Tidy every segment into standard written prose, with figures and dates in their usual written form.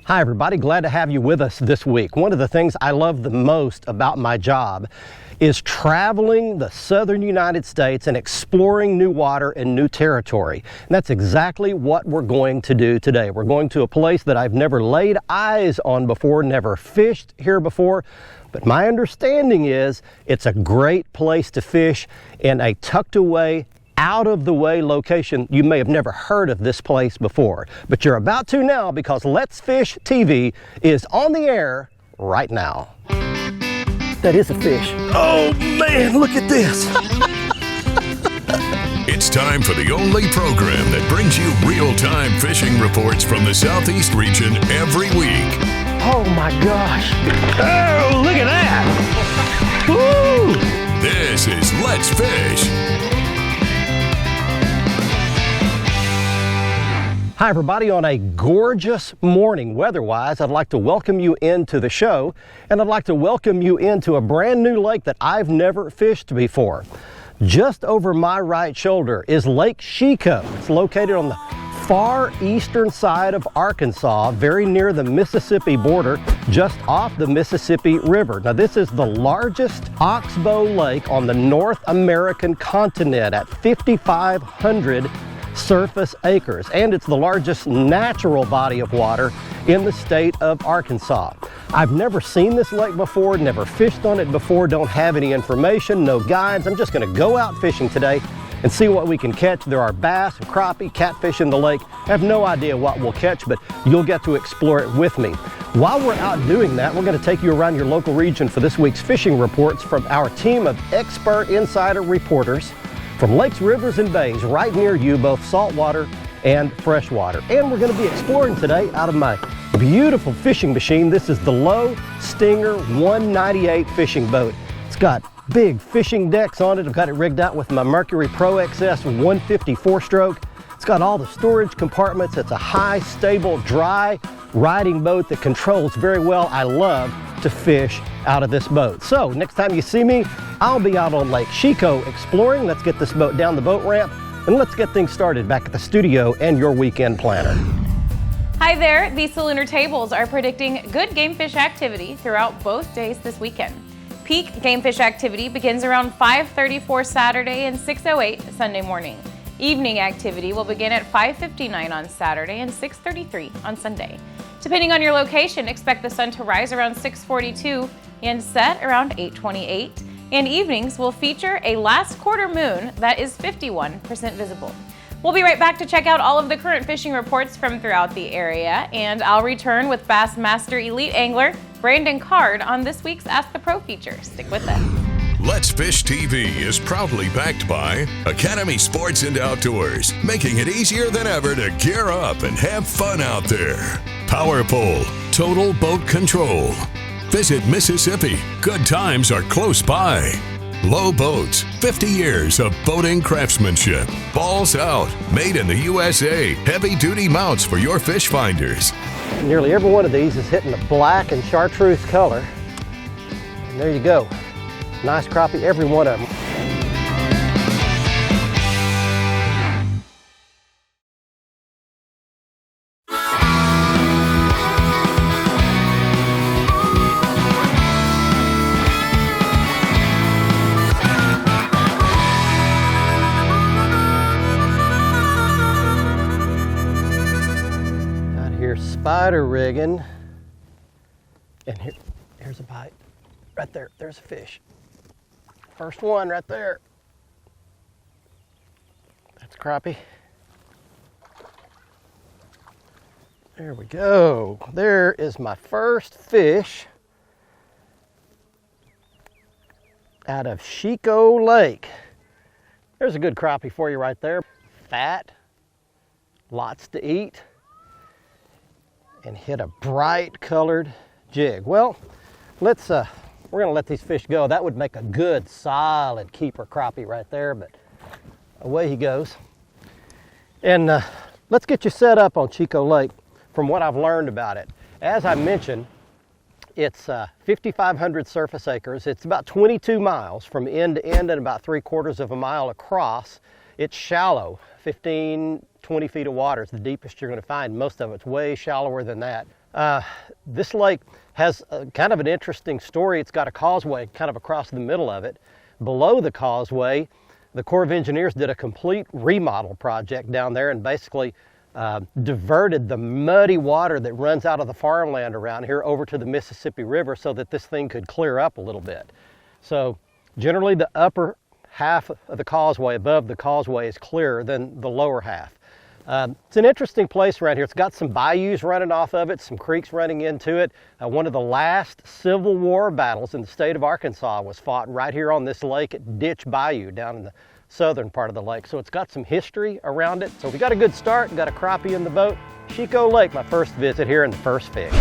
Hi everybody, glad to have you with us this week. One of the things I love the most about my job is traveling the southern United States and exploring new water and new territory. And that's exactly what we're going to do today. We're going to a place that I've never laid eyes on before, never fished here before, but my understanding is it's a great place to fish in a tucked away, out of the way location. You may have never heard of this place before, but you're about to now because Let's Fish TV is on the air right now. That is a fish. Oh man, look at this. It's time for the only program that brings you real-time fishing reports from the Southeast region every week. Oh my gosh. Oh, look at that. Woo! This is Let's Fish. Hi everybody, on a gorgeous morning weather-wise, I'd like to welcome you into the show, and I'd like to welcome you into a brand new lake that I've never fished before. Just over my right shoulder is Lake Chico. It's located on the far eastern side of Arkansas, very near the Mississippi border, just off the Mississippi River. Now this is the largest oxbow lake on the North American continent at 5,500 surface acres, and it's the largest natural body of water in the state of Arkansas. I've never seen this lake before, never fished on it before, don't have any information, no guides. I'm just going to go out fishing today and see what we can catch. There are bass and crappie, catfish in the lake. I have no idea what we'll catch, but you'll get to explore it with me. While we're out doing that, we're going to take you around your local region for this week's fishing reports from our team of expert insider reporters from lakes, rivers, and bays right near you, both saltwater and freshwater. And we're going to be exploring today out of my beautiful fishing machine. This is the Low Stinger 198 fishing boat. It's got big fishing decks on it. I've got it rigged out with my Mercury Pro XS 154 stroke. It's got all the storage compartments. It's a high, stable, dry riding boat that controls very well. I love to fish out of this boat. So next time you see me, I'll be out on Lake Chico exploring. Let's get this boat down the boat ramp and let's get things started back at the studio and your weekend planner. Hi there, these Lunar tables are predicting good game fish activity throughout both days this weekend. Peak game fish activity begins around 5:34 Saturday and 6:08 Sunday morning. Evening activity will begin at 5:59 on Saturday and 6:33 on Sunday. Depending on your location, expect the sun to rise around 6:42 and set around 8:28. And evenings will feature a last quarter moon that is 51% visible. We'll be right back to check out all of the current fishing reports from throughout the area, and I'll return with Bassmaster Elite Angler Brandon Card on this week's Ask the Pro feature. Stick with us. Let's Fish TV is proudly backed by Academy Sports and Outdoors, making it easier than ever to gear up and have fun out there. Power Pole, total boat control. Visit Mississippi, good times are close by. Low Boats, 50 years of boating craftsmanship. Balls Out, made in the USA, heavy-duty mounts for your fish finders. Nearly every one of these is hitting the black and chartreuse color. And there you go. Nice crappie, every one of them. Out here spider rigging. And here's a bite. Right there, there's a fish. First one right there. That's crappie. There we go. There is my first fish out of Chicot Lake. There's a good crappie for you right there. Fat, lots to eat, and hit a bright colored jig. Well, we're gonna let these fish go. That would make a good solid keeper crappie right there, but away he goes. And let's get you set up on Chico Lake from what I've learned about it. As I mentioned, it's 5,500 surface acres. It's about 22 miles from end to end and about 3/4 of a mile across. It's shallow, 15, 20 feet of water is the deepest you're gonna find. Most of it's way shallower than that. This lake has kind of an interesting story. It's got a causeway kind of across the middle of it. Below the causeway, the Corps of Engineers did a complete remodel project down there and basically diverted the muddy water that runs out of the farmland around here over to the Mississippi River so that this thing could clear up a little bit. So generally the upper half of the causeway, above the causeway, is clearer than the lower half. It's an interesting place right here. It's got some bayous running off of it, some creeks running into it. One of the last Civil War battles in the state of Arkansas was fought right here on this lake at Ditch Bayou down in the southern part of the lake. So it's got some history around it. So we got a good start, got a crappie in the boat. Chicot Lake, my first visit here and the first fish.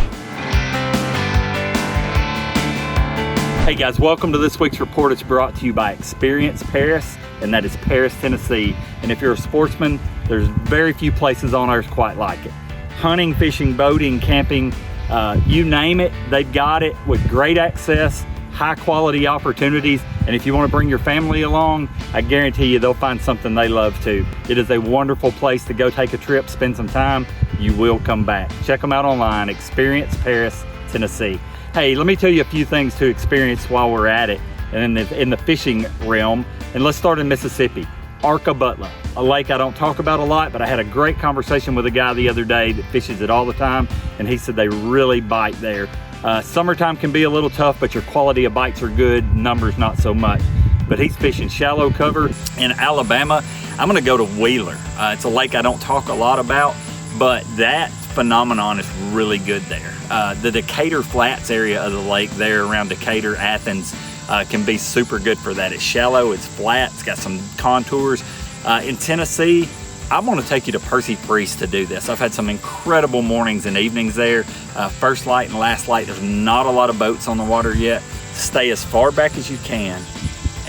Hey guys, welcome to this week's report. It's brought to you by Experience Paris, and that is Paris, Tennessee. And if you're a sportsman, there's very few places on earth quite like it. Hunting, fishing, boating, camping, you name it, they've got it with great access, high quality opportunities. And if you want to bring your family along, I guarantee you they'll find something they love too. It is a wonderful place to go take a trip, spend some time. You will come back. Check them out online, Experience Paris, Tennessee. Hey, let me tell you a few things to experience while we're at it and in the fishing realm. And let's start in Mississippi. Butler, a lake I don't talk about a lot, but I had a great conversation with a guy the other day that fishes it all the time, and he said they really bite there. Summertime can be a little tough, but your quality of bites are good, numbers not so much. But he's fishing shallow cover in Alabama. I'm gonna go to Wheeler. It's a lake I don't talk a lot about, but that phenomenon is really good there. The Decatur Flats area of the lake there around Decatur, Athens, can be super good for that. It's shallow, it's flat, it's got some contours. In Tennessee, I want to take you to Percy Priest to do this. I've had some incredible mornings and evenings there. First light and last light, there's not a lot of boats on the water yet. Stay as far back as you can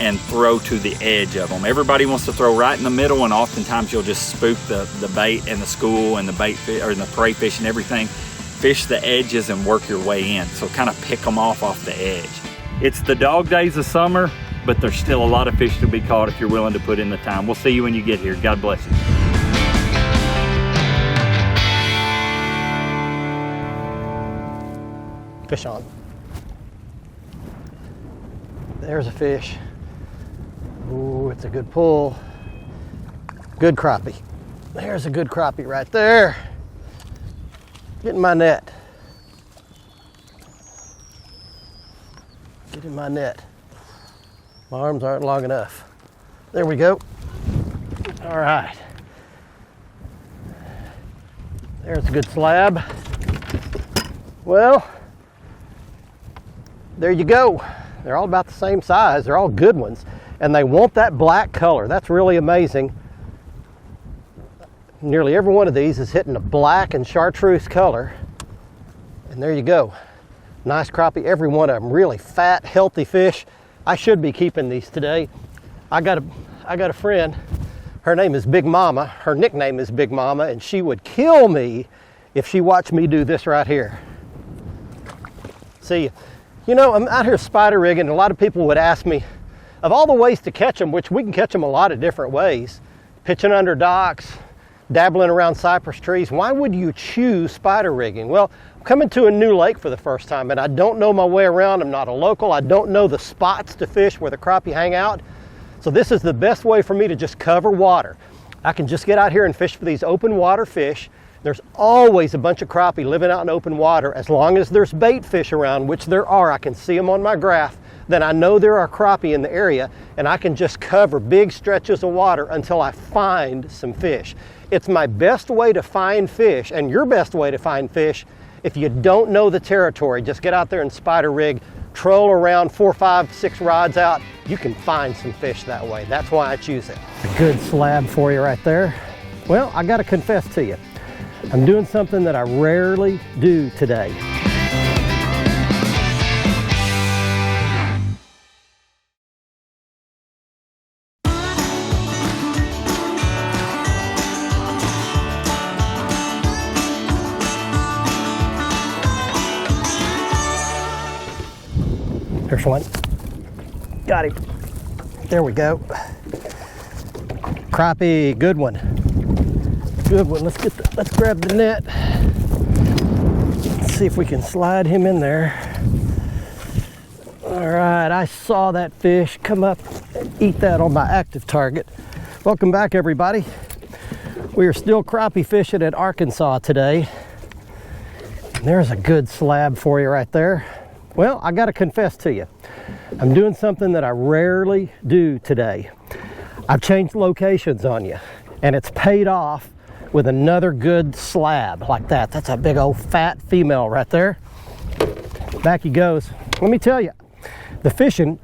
and throw to the edge of them. Everybody wants to throw right in the middle, and oftentimes you'll just spook the bait and the school and the bait or the prey fish and everything. Fish the edges and work your way in. So kind of pick them off the edge. It's the dog days of summer, but there's still a lot of fish to be caught if you're willing to put in the time. We'll see you when you get here. God bless you. Fish on. There's a fish. Ooh, it's a good pull. Good crappie. There's a good crappie right there. Get in my net. Get in my net. My arms aren't long enough. There we go. All right. There's a good slab. Well, there you go. They're all about the same size. They're all good ones. And they want that black color. That's really amazing. Nearly every one of these is hitting a black and chartreuse color. And there you go. Nice crappie, every one of them. Really fat, healthy fish. I should be keeping these today. I got a friend. Her name is Big Mama. Her nickname is Big Mama, and she would kill me if she watched me do this right here. See, you know, I'm out here spider rigging, and a lot of people would ask me, of all the ways to catch them, which we can catch them a lot of different ways, pitching under docks, dabbling around cypress trees, why would you choose spider rigging? Well, I'm coming to a new lake for the first time, and I don't know my way around. I'm not a local. I don't know the spots to fish where the crappie hang out. So this is the best way for me to just cover water. I can just get out here and fish for these open water fish. There's always a bunch of crappie living out in open water. As long as there's bait fish around, which there are, I can see them on my graph, then I know there are crappie in the area, and I can just cover big stretches of water until I find some fish. It's my best way to find fish, and your best way to find fish. If you don't know the territory, just get out there and spider rig, troll around 4, 5, 6 rods out. You can find some fish that way. That's why I choose it. A good slab for you right there. Well, I gotta confess to you, I'm doing something that I rarely do today. There's one. Got him. There we go. Crappie, good one. Good one. Let's grab the net. Let's see if we can slide him in there. All right, I saw that fish come up and eat that on my active target. Welcome back, everybody. We are still crappie fishing at Arkansas today. And there's a good slab for you right there. Well, I gotta confess to you, I'm doing something that I rarely do today. I've changed locations on you, and it's paid off with another good slab like that. That's a big old fat female right there. Back he goes. Let me tell you, the fishing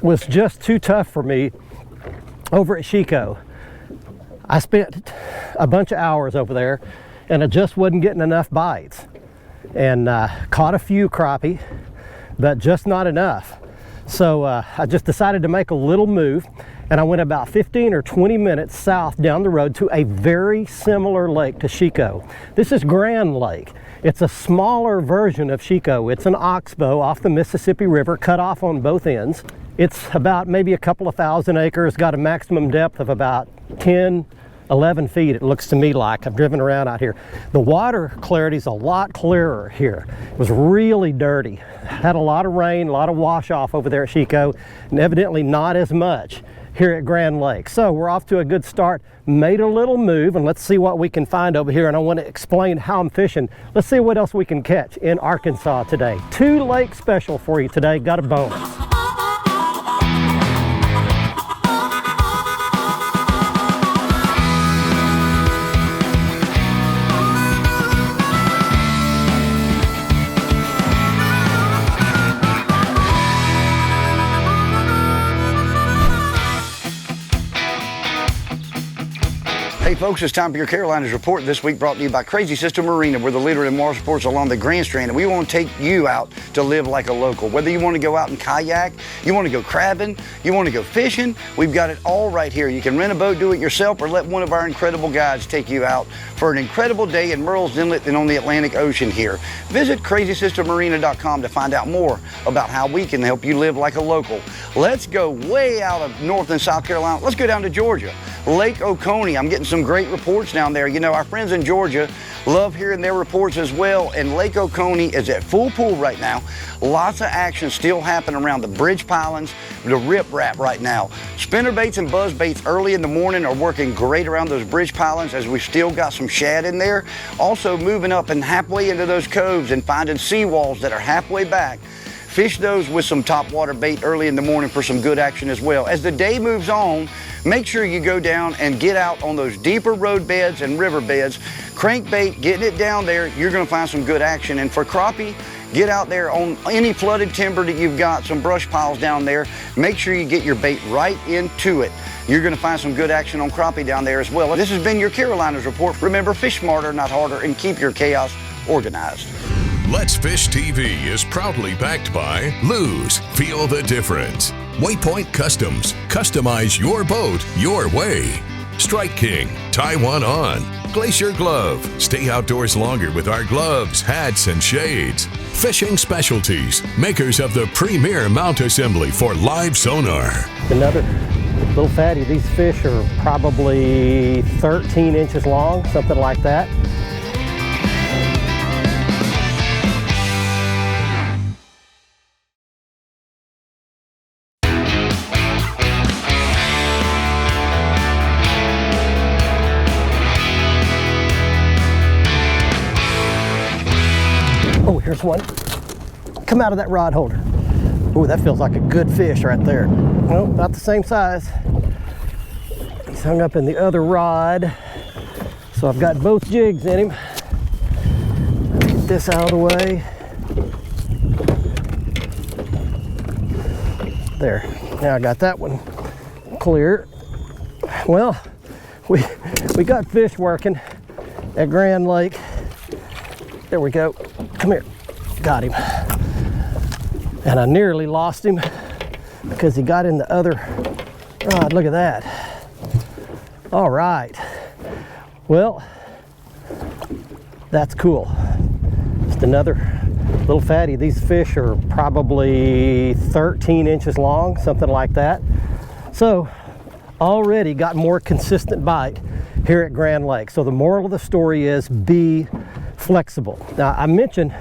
was just too tough for me over at Chicot. I spent a bunch of hours over there, and I just wasn't getting enough bites. And caught a few crappie, but just not enough. So I just decided to make a little move, and I went about 15 or 20 minutes south down the road to a very similar lake to Chicot. This is Grand Lake. It's a smaller version of Chicot. It's an oxbow off the Mississippi River, cut off on both ends. It's about maybe a couple of thousand acres, got a maximum depth of about 10, 11 feet, it looks to me like. I've driven around out here. The water clarity is a lot clearer here. It was really dirty. Had a lot of rain, a lot of wash off over there at Chicot, and evidently not as much here at Grand Lake. So we're off to a good start. Made a little move, and let's see what we can find over here. And I want to explain how I'm fishing. Let's see what else we can catch in Arkansas today. 2 lake special for you today. Got a bonus. Hey folks, it's time for your Carolinas Report. This week brought to you by Crazy System Marina. We're the leader in water sports along the Grand Strand, and we want to take you out to live like a local. Whether you want to go out and kayak, you want to go crabbing, you want to go fishing, we've got it all right here. You can rent a boat, do it yourself, or let one of our incredible guides take you out for an incredible day in Murrells Inlet and on the Atlantic Ocean here. Visit crazysystemmarina.com to find out more about how we can help you live like a local. Let's go way out of North and South Carolina. Let's go down to Georgia. Lake Oconee. I'm getting some great reports down there. You know, our friends in Georgia love hearing their reports as well, and Lake Oconee is at full pool right now. Lots of action still happening around the bridge pilings, the riprap right now. Spinner baits and buzz baits early in the morning are working great around those bridge pilings, as we've still got some shad in there. Also moving up and halfway into those coves and finding seawalls that are halfway back. Fish those with some topwater bait early in the morning for some good action as well. As the day moves on, make sure you go down and get out on those deeper road beds and river beds. Crankbait, getting it down there, you're gonna find some good action. And for crappie, get out there on any flooded timber that you've got, some brush piles down there. Make sure you get your bait right into it. You're gonna find some good action on crappie down there as well. This has been your Carolinas Report. Remember, fish smarter, not harder, and keep your chaos organized. Let's Fish TV is proudly backed by Lose. Feel the difference. Waypoint Customs. Customize your boat your way. Strike King. Tie one on. Glacier Glove. Stay outdoors longer with our gloves, hats, and shades. Fishing Specialties. Makers of the premier mount assembly for live sonar. Another little fatty. These fish are probably 13 inches long, something like that. Oh, here's one. Come out of that rod holder. Oh, that feels like a good fish right there. Nope, not the same size. He's hung up in the other rod. So I've got both jigs in him. Get this out of the way. There, now I got that one clear. Well, we got fish working at Grand Lake. There we go. Come here. Got him. And I nearly lost him because he got in the other rod. Look at that. All right. Well, that's cool. Just another little fatty. These fish are probably 13 inches long, something like that. So already got more consistent bite here at Grand Lake. So the moral of the story is be flexible. Now, I mentioned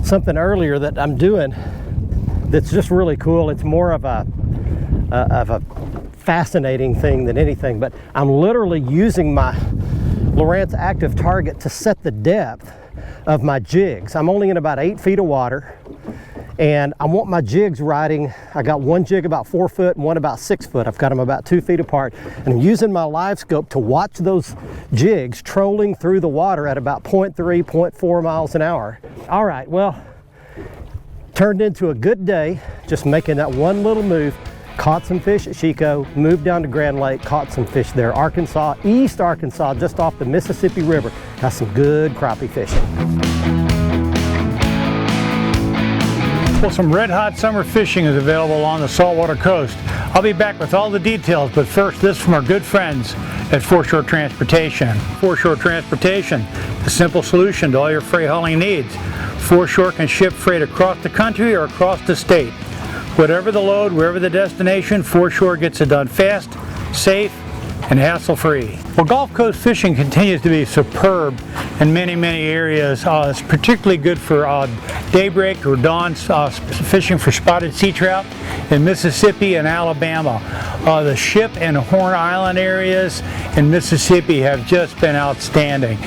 something earlier that I'm doing that's just really cool. It's more of a fascinating thing than anything, but I'm literally using my Lowrance Active Target to set the depth of my jigs. I'm only in about 8 feet of water, and I want my jigs riding. I got one jig about 4 foot and one about 6 foot. I've got them about 2 feet apart, and I'm using my live scope to watch those jigs trolling through the water at about 0.3, 0.4 miles an hour. All right, well, turned into a good day, just making that one little move. Caught some fish at Chicot, moved down to Grand Lake, caught some fish there. Arkansas, East Arkansas, just off the Mississippi River. Got some good crappie fishing. Well, some red hot summer fishing is available on the saltwater coast. I'll be back with all the details, but first this from our good friends at Foreshore Transportation. Foreshore Transportation, the simple solution to all your freight hauling needs. Foreshore can ship freight across the country or across the state. Whatever the load, wherever the destination, Foreshore gets it done fast, safe, and hassle-free. Well, Gulf Coast fishing continues to be superb in many, many areas. It's particularly good for daybreak or dawn fishing for spotted sea trout in Mississippi and Alabama. The Ship and Horn Island areas in Mississippi have just been outstanding.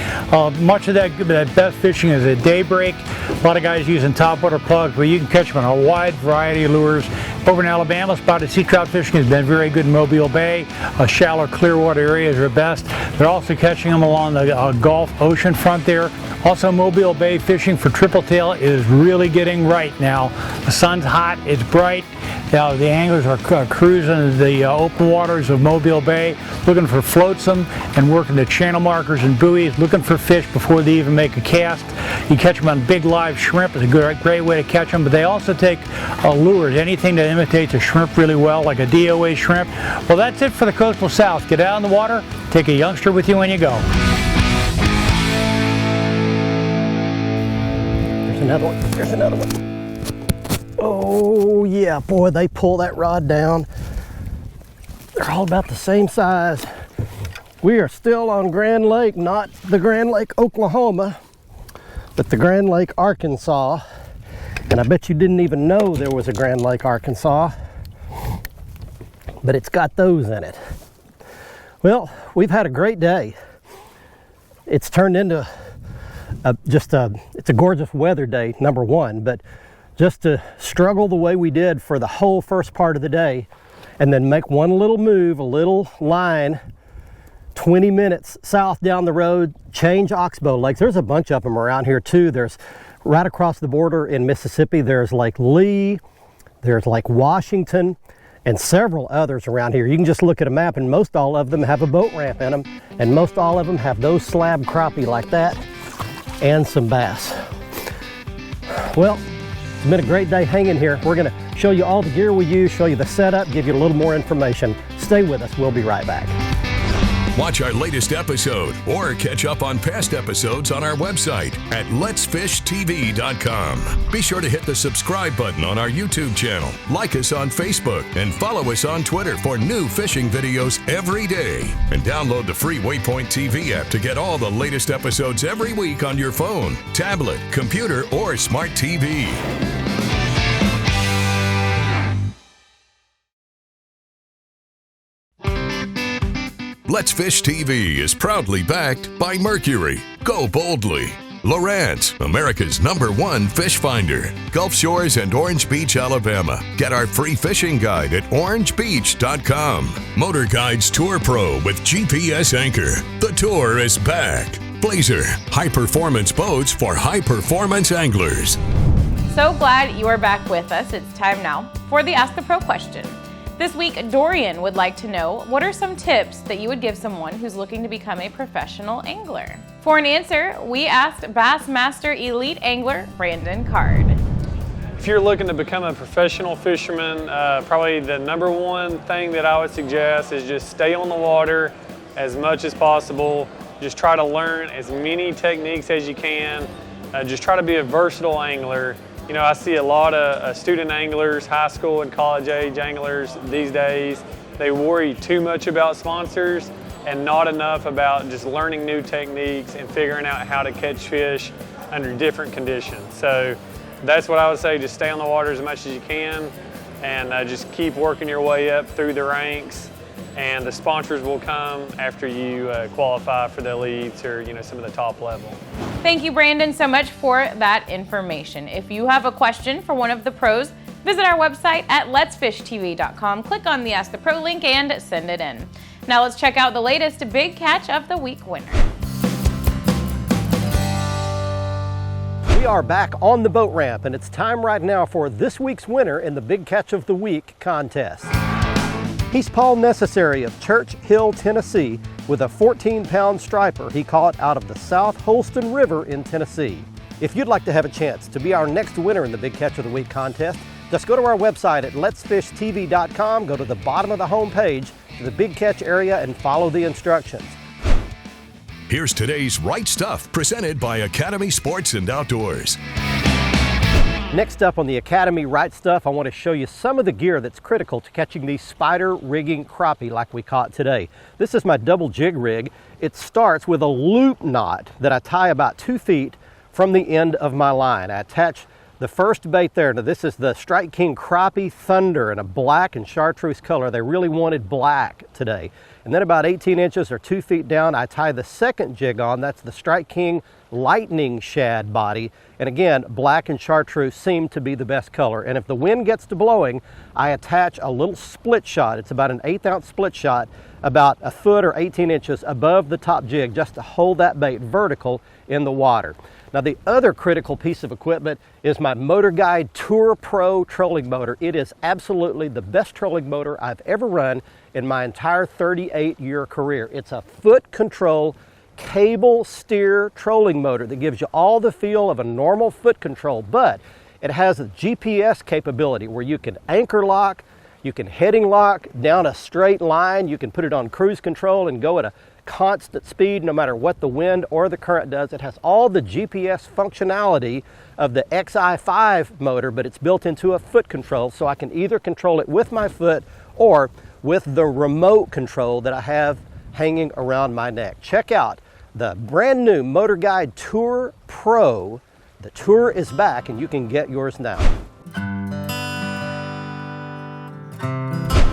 Much of that best fishing is at daybreak. A lot of guys using topwater plugs, but you can catch them on a wide variety of lures. Over in Alabama, spotted sea trout fishing has been very good in Mobile Bay. Shallow Clearwater areas are best. They're also catching them along the Gulf Ocean front there. Also, Mobile Bay fishing for triple tail is really getting right now. The sun's hot, it's bright. Now, the anglers are cruising the open waters of Mobile Bay, looking for flotsam and working the channel markers and buoys, looking for fish before they even make a cast. You catch them on big live shrimp. It's a great way to catch them, but they also take lures, anything that imitates a shrimp really well, like a DOA shrimp. Well, that's it for the Coastal South. Get out in the water, take a youngster with you when you go. There's another one. There's another one. Oh yeah, boy, they pull that rod down. They're all about the same size. We are still on Grand Lake, not the Grand Lake, Oklahoma, but the Grand Lake, Arkansas. And I bet you didn't even know there was a Grand Lake, Arkansas, but it's got those in it. Well, we've had a great day. It's turned into it's a gorgeous weather day, number one, but just to struggle the way we did for the whole first part of the day and then make one little move, a little line, 20 minutes south down the road, change oxbow lakes. There's a bunch of them around here too. There's right across the border in Mississippi, there's Lake Lee, there's Lake Washington, and several others around here. You can just look at a map and most all of them have a boat ramp in them, and most all of them have those slab crappie like that and some bass. Well, it's been a great day hanging here. We're going to show you all the gear we use, show you the setup, give you a little more information. Stay with us. We'll be right back. Watch our latest episode or catch up on past episodes on our website at letsfishtv.com. Be sure to hit the subscribe button on our YouTube channel, like us on Facebook, and follow us on Twitter for new fishing videos every day. And download the free Waypoint TV app to get all the latest episodes every week on your phone, tablet, computer, or smart TV. Let's Fish TV is proudly backed by Mercury. Go boldly. Lowrance, America's #1 fish finder. Gulf Shores and Orange Beach, Alabama. Get our free fishing guide at orangebeach.com. Motor Guides Tour Pro with GPS Anchor. The tour is back. Blazer, high-performance boats for high-performance anglers. So glad you are back with us. It's time now for the Ask the Pro question. This week, Dorian would like to know, what are some tips that you would give someone who's looking to become a professional angler? For an answer, we asked Bassmaster Elite Angler Brandon Card. If you're looking to become a professional fisherman, probably the #1 thing that I would suggest is just stay on the water as much as possible. Just try to learn as many techniques as you can. Just try to be a versatile angler. You know, I see a lot of student anglers, high school and college age anglers these days. They worry too much about sponsors and not enough about just learning new techniques and figuring out how to catch fish under different conditions. So that's what I would say, just stay on the water as much as you can and just keep working your way up through the ranks, and the sponsors will come after you qualify for the elites or some of the top level. Thank you, Brandon, so much for that information. If you have a question for one of the pros, visit our website at letsfishtv.com, click on the Ask the Pro link and send it in. Now let's check out the latest Big Catch of the Week winner. We are back on the boat ramp, and it's time right now for this week's winner in the Big Catch of the Week contest. He's Paul Necessary of Church Hill, Tennessee, with a 14-pound striper he caught out of the South Holston River in Tennessee. If you'd like to have a chance to be our next winner in the Big Catch of the Week contest, just go to our website at letsfishtv.com, go to the bottom of the home page to the Big Catch area and follow the instructions. Here's today's Right Stuff, presented by Academy Sports and Outdoors. Next up on the Academy Right Stuff, I want to show you some of the gear that's critical to catching these spider rigging crappie like we caught today. This is my double jig rig. It starts with a loop knot that I tie about 2 feet from the end of my line. I attach the first bait there. Now this is the Strike King Crappie Thunder in a black and chartreuse color. They really wanted black today. And then about 18 inches or 2 feet down, I tie the second jig on. That's the Strike King Lightning Shad body. And again, black and chartreuse seem to be the best color. And if the wind gets to blowing, I attach a little split shot. It's about an 1/8 ounce split shot, about a foot or 18 inches above the top jig, just to hold that bait vertical in the water. Now the other critical piece of equipment is my Motor Guide Tour Pro trolling motor. It is absolutely the best trolling motor I've ever run in my entire 38-year career. It's a foot control cable steer trolling motor that gives you all the feel of a normal foot control, but it has a GPS capability where you can anchor lock, you can heading lock down a straight line, you can put it on cruise control and go at a constant speed no matter what the wind or the current does. It has all the GPS functionality of the XI5 motor, but it's built into a foot control, so I can either control it with my foot or with the remote control that I have hanging around my neck. Check out the brand new Motor Guide Tour Pro. The Tour is back and you can get yours now.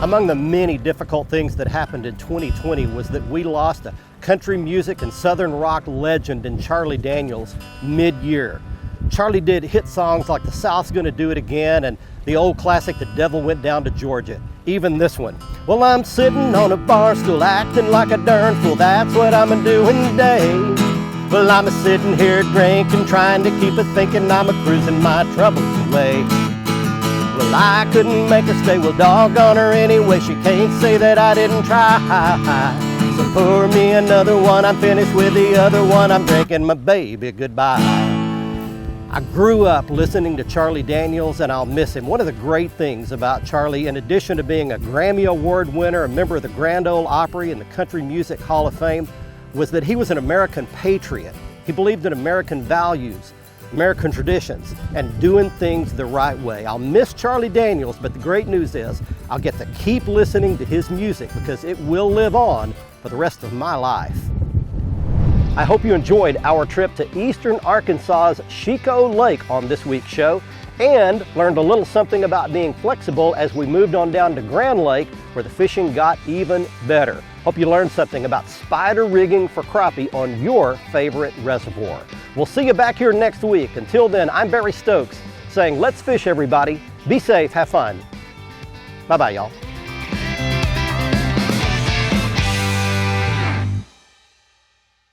Among the many difficult things that happened in 2020 was that we lost a country music and southern rock legend in Charlie Daniels mid-year. Charlie did hit songs like The South's Gonna Do It Again and the old classic The Devil Went Down to Georgia. Even this one. Well, I'm sitting on a bar stool acting like a darn fool. That's what I'm doing today. Well, I'm sitting here drinking, trying to keep it thinking I'm cruising my troubles away. Well, I couldn't make her stay, well, doggone her anyway. She can't say that I didn't try. So pour me another one, I'm finished with the other one. I'm drinking my baby goodbye. I grew up listening to Charlie Daniels and I'll miss him. One of the great things about Charlie, in addition to being a Grammy Award winner, a member of the Grand Ole Opry and the Country Music Hall of Fame, was that he was an American patriot. He believed in American values, American traditions, and doing things the right way. I'll miss Charlie Daniels, but the great news is I'll get to keep listening to his music because it will live on for the rest of my life. I hope you enjoyed our trip to eastern Arkansas's Chicot Lake on this week's show and learned a little something about being flexible as we moved on down to Grand Lake where the fishing got even better. Hope you learned something about spider rigging for crappie on your favorite reservoir. We'll see you back here next week. Until then, I'm Barry Stokes saying let's fish everybody. Be safe, have fun. Bye-bye, y'all.